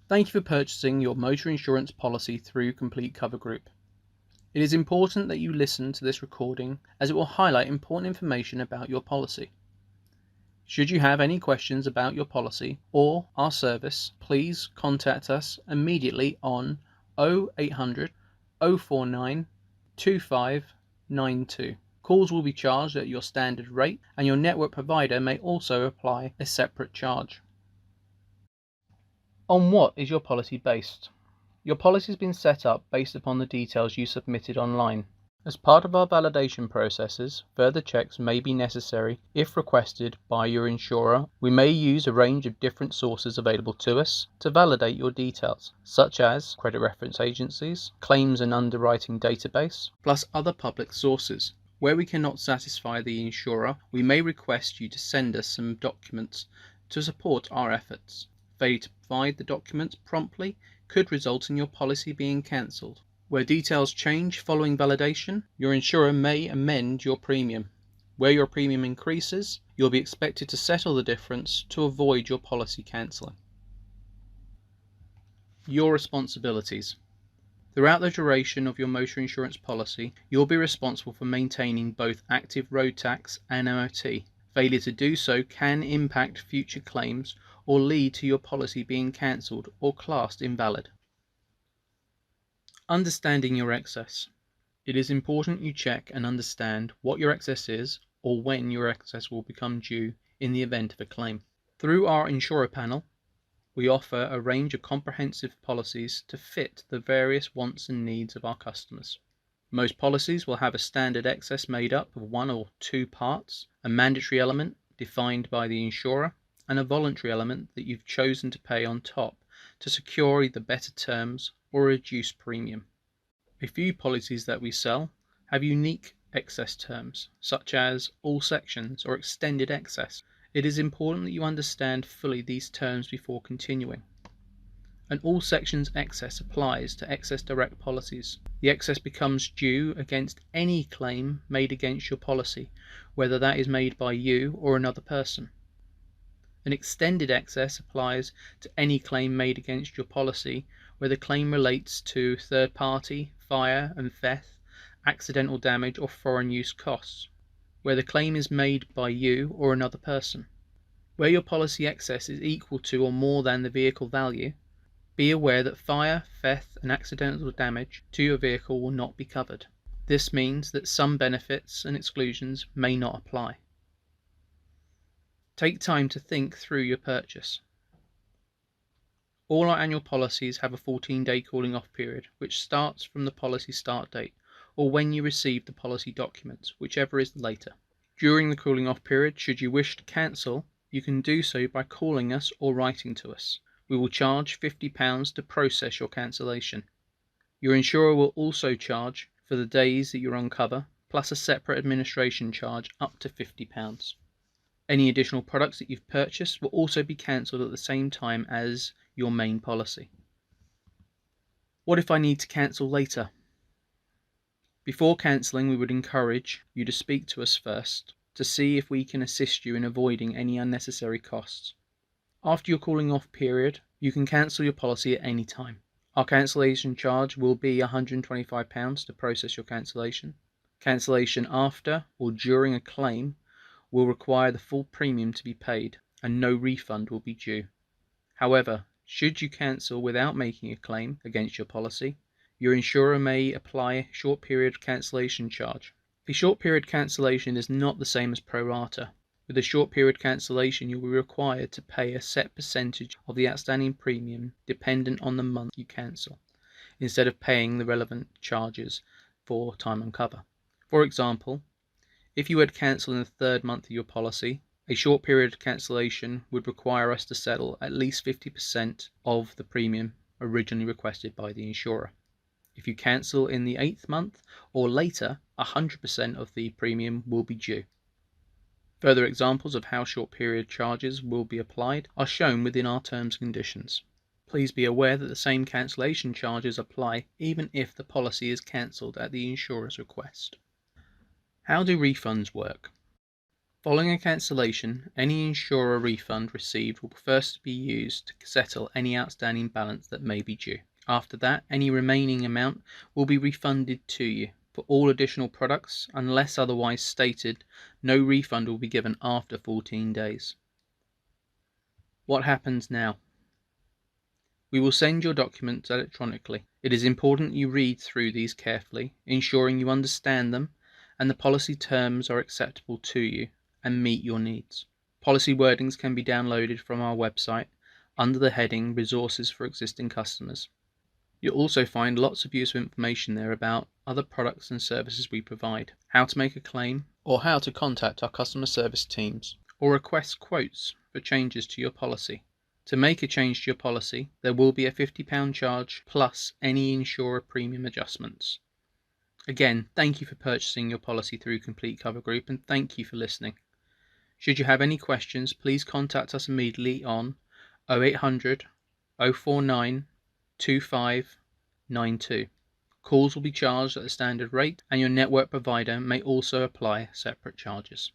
Thank you for purchasing your motor insurance policy through Complete Cover Group. It is important that you listen to this recording as it will highlight important information about your policy. Should you have any questions about your policy or our service, please contact us immediately on 0800 049 2592. Calls will be charged at your standard rate, and your network provider may also apply a separate charge. On what is your policy based? Your policy has been set up based upon the details you submitted online. As part of our validation processes, further checks may be necessary if requested by your insurer. We may use a range of different sources available to us to validate your details, such as credit reference agencies, claims and underwriting database, plus other public sources. Where we cannot satisfy the insurer, we may request you to send us some documents to support our efforts. Failure to provide the documents promptly could result in your policy being cancelled. Where details change following validation, your insurer may amend your premium. Where your premium increases, you'll be expected to settle the difference to avoid your policy cancelling. Your responsibilities. Throughout the duration of your motor insurance policy, you'll be responsible for maintaining both active road tax and MOT. Failure to do so can impact future claims or lead to your policy being cancelled or classed invalid. Understanding your excess. It is important you check and understand what your excess is or when your excess will become due in the event of a claim. Through our insurer panel, we offer a range of comprehensive policies to fit the various wants and needs of our customers. Most policies will have a standard excess made up of one or two parts, a mandatory element defined by the insurer, and a voluntary element that you've chosen to pay on top to secure either better terms or a reduced premium. A few policies that we sell have unique excess terms, such as all sections or extended excess. It is important that you understand fully these terms before continuing. An all sections excess applies to excess direct policies. The excess becomes due against any claim made against your policy, whether that is made by you or another person. An extended excess applies to any claim made against your policy where the claim relates to third party, fire and theft, accidental damage or foreign use costs, where the claim is made by you or another person. Where your policy excess is equal to or more than the vehicle value, be aware that fire, theft and accidental damage to your vehicle will not be covered. This means that some benefits and exclusions may not apply. Take time to think through your purchase. All our annual policies have a 14-day cooling off period, which starts from the policy start date, or when you receive the policy documents, whichever is later. During the cooling off period, should you wish to cancel, you can do so by calling us or writing to us. We will charge £50 to process your cancellation. Your insurer will also charge for the days that you're on cover, plus a separate administration charge up to £50. Any additional products that you've purchased will also be cancelled at the same time as your main policy. What if I need to cancel later? Before cancelling, we would encourage you to speak to us first to see if we can assist you in avoiding any unnecessary costs. After your cooling off period, you can cancel your policy at any time. Our cancellation charge will be £125 to process your cancellation. Cancellation after or during a claim will require the full premium to be paid and no refund will be due. However, should you cancel without making a claim against your policy, your insurer may apply a short period cancellation charge. A short period cancellation is not the same as pro rata. With a short period cancellation, you will be required to pay a set percentage of the outstanding premium dependent on the month you cancel, instead of paying the relevant charges for time on cover. For example, if you were to cancel in the third month of your policy, a short period cancellation would require us to settle at least 50% of the premium originally requested by the insurer. If you cancel in the 8th month or later, 100% of the premium will be due. Further examples of how short period charges will be applied are shown within our terms and conditions. Please be aware that the same cancellation charges apply even if the policy is cancelled at the insurer's request. How do refunds work? Following a cancellation, any insurer refund received will first be used to settle any outstanding balance that may be due. After that, any remaining amount will be refunded to you. For all additional products, unless otherwise stated, no refund will be given after 14 days. What happens now? We will send your documents electronically. It is important you read through these carefully, ensuring you understand them and the policy terms are acceptable to you and meet your needs. Policy wordings can be downloaded from our website under the heading Resources for Existing Customers. You'll also find lots of useful information there about other products and services we provide, how to make a claim, or how to contact our customer service teams, or request quotes for changes to your policy. To make a change to your policy, there will be a £50 charge plus any insurer premium adjustments. Again, thank you for purchasing your policy through Complete Cover Group, and thank you for listening. Should you have any questions, please contact us immediately on 0800 049 2592. Calls will be charged at the standard rate, and your network provider may also apply separate charges.